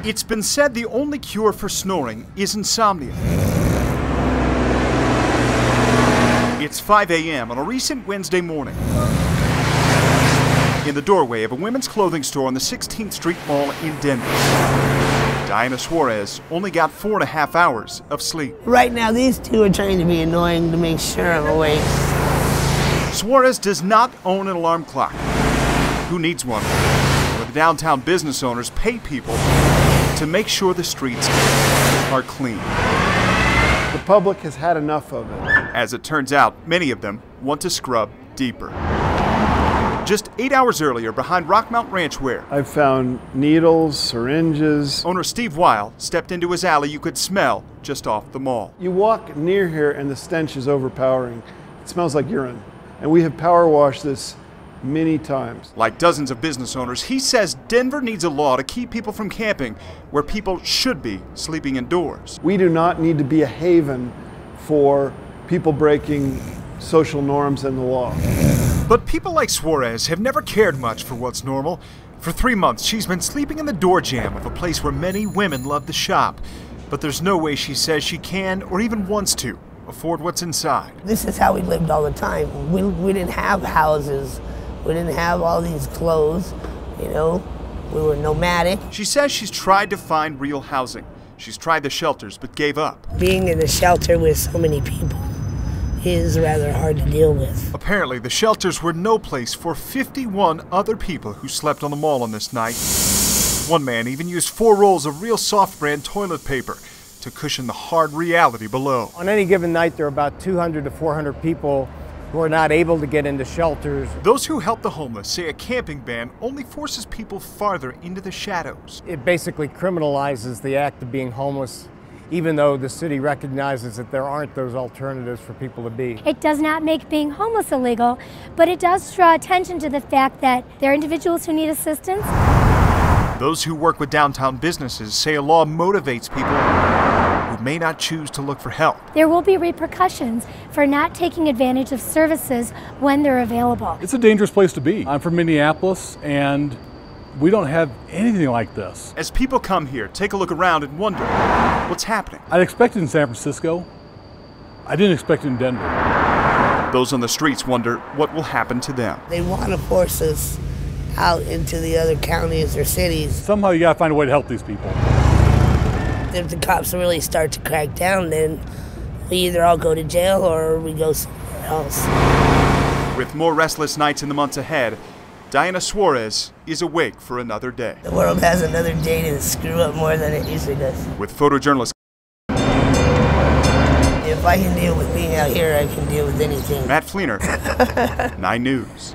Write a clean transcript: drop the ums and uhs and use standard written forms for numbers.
It's been said the only cure for snoring is insomnia. It's 5 a.m. on a recent Wednesday morning. In the doorway of a women's clothing store on the 16th Street Mall in Denver, Diana Suarez only got 4.5 hours of sleep. Right now, these two are trying to be annoying to make sure I'm awake. Suarez does not own an alarm clock. Who needs one? Where the downtown business owners pay people to make sure the streets are clean. The public has had enough of it. As it turns out, many of them want to scrub deeper. Just 8 hours earlier, behind Rockmount Ranchware, I've found needles, syringes. owner Steve Weil stepped into his alley you could smell just off the mall. You walk near here and the stench is overpowering. It smells like urine. And we have power washed this many times. Like dozens of business owners, he says Denver needs a law to keep people from camping where people should be sleeping indoors. We do not need to be a haven for people breaking social norms and the law. But people like Suarez have never cared much for what's normal. For 3 months, she's been sleeping in the door jamb of a place where many women love to shop. But there's no way she says she can, or even wants to, afford what's inside. This is how we lived all the time. We didn't have houses. We didn't have all these clothes, you know. We were nomadic. She says she's tried to find real housing. She's tried the shelters, but gave up. Being in a shelter with so many people is rather hard to deal with. Apparently, the shelters were no place for 51 other people who slept on the mall on this night. One man even used 4 rolls of real soft brand toilet paper to cushion the hard reality below. On any given night, there are about 200 to 400 people who are not able to get into shelters. Those who help the homeless say a camping ban only forces people farther into the shadows. It basically criminalizes the act of being homeless, even though the city recognizes that there aren't those alternatives for people to be. It does not make being homeless illegal, but it does draw attention to the fact that there are individuals who need assistance. Those who work with downtown businesses say a law motivates people who may not choose to look for help. There will be repercussions for not taking advantage of services when they're available. It's a dangerous place to be. I'm from Minneapolis, and we don't have anything like this. As people come here, take a look around and wonder what's happening. I'd expect it in San Francisco. I didn't expect it in Denver. Those on the streets wonder what will happen to them. They want to force us out into the other counties or cities. Somehow you gotta find a way to help these people. If the cops really start to crack down, then we either all go to jail or we go somewhere else. With more restless nights in the months ahead, Diana Suarez is awake for another day. The world has another day to screw up more than it usually does. With photojournalist If I can deal with being out here, I can deal with anything. Matt Fleener, 9 News.